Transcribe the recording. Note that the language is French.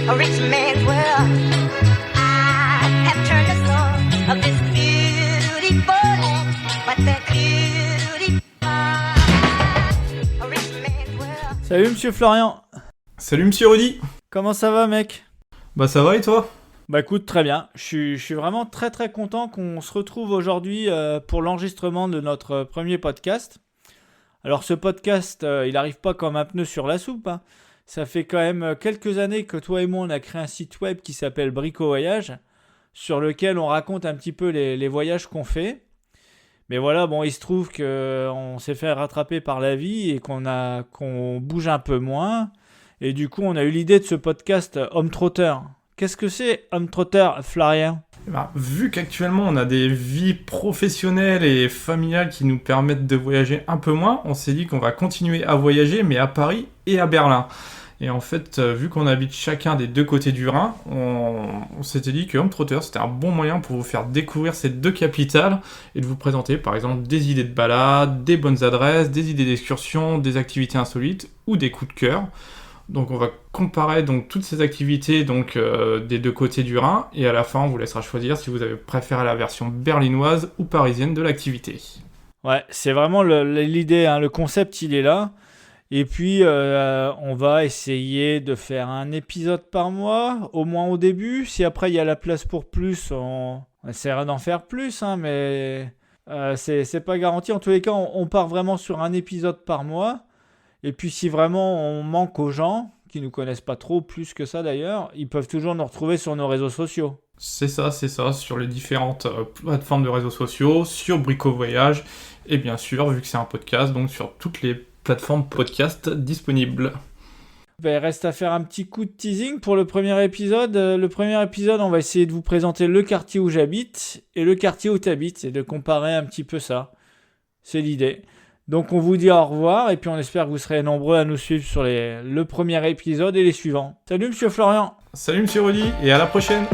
a rich man's world. I have turned the soul of this beautiful land, but the beauty a rich man's world. Salut Monsieur Florian, Salut Monsieur Rudy. comment ça va mec? Bah ça va et toi? Bah écoute, très bien. Je suis vraiment très très content qu'on se retrouve aujourd'hui pour l'enregistrement de notre premier podcast. Alors ce podcast, il n'arrive pas comme un pneu sur la soupe, hein. Ça fait quand même quelques années que toi et moi on a créé un site web qui s'appelle Brico Voyage, sur lequel on raconte un petit peu les voyages qu'on fait. Mais voilà, bon, il se trouve qu'on s'est fait rattraper par la vie et qu'on bouge un peu moins. Et du coup, on a eu l'idée de ce podcast Home Trotter. Qu'est-ce que c'est Home Trotter, Florian? Vu qu'actuellement on a des vies professionnelles et familiales qui nous permettent de voyager un peu moins, on s'est dit qu'on va continuer à voyager, mais à Paris et à Berlin. Et en fait, vu qu'on habite chacun des deux côtés du Rhin, on s'était dit que Home Trotter c'était un bon moyen pour vous faire découvrir ces deux capitales et de vous présenter par exemple des idées de balade, des bonnes adresses, des idées d'excursion, des activités insolites ou des coups de cœur. Donc on va comparer donc toutes ces activités des deux côtés du Rhin et à la fin on vous laissera choisir si vous avez préféré la version berlinoise ou parisienne de l'activité. Ouais, c'est vraiment l'idée, hein, le concept il est là. Et puis on va essayer de faire un épisode par mois, au moins au début. Si après il y a la place pour plus, on essaiera d'en faire plus, hein, mais c'est pas garanti. En tous les cas, on part vraiment sur un épisode par mois. Et puis si vraiment on manque aux gens, qui nous connaissent pas trop, plus que ça d'ailleurs, ils peuvent toujours nous retrouver sur nos réseaux sociaux. C'est ça, sur les différentes plateformes de réseaux sociaux, sur Brico Voyage, et bien sûr, vu que c'est un podcast, donc sur toutes les plateformes podcast disponibles. Ben, reste à faire un petit coup de teasing pour le premier épisode. Le premier épisode, on va essayer de vous présenter le quartier où j'habite et le quartier où tu habites, et de comparer un petit peu ça. C'est l'idée. Donc on vous dit au revoir, et puis on espère que vous serez nombreux à nous suivre sur le premier épisode et les suivants. Salut Monsieur Florian. Salut Monsieur Rudy, et à la prochaine.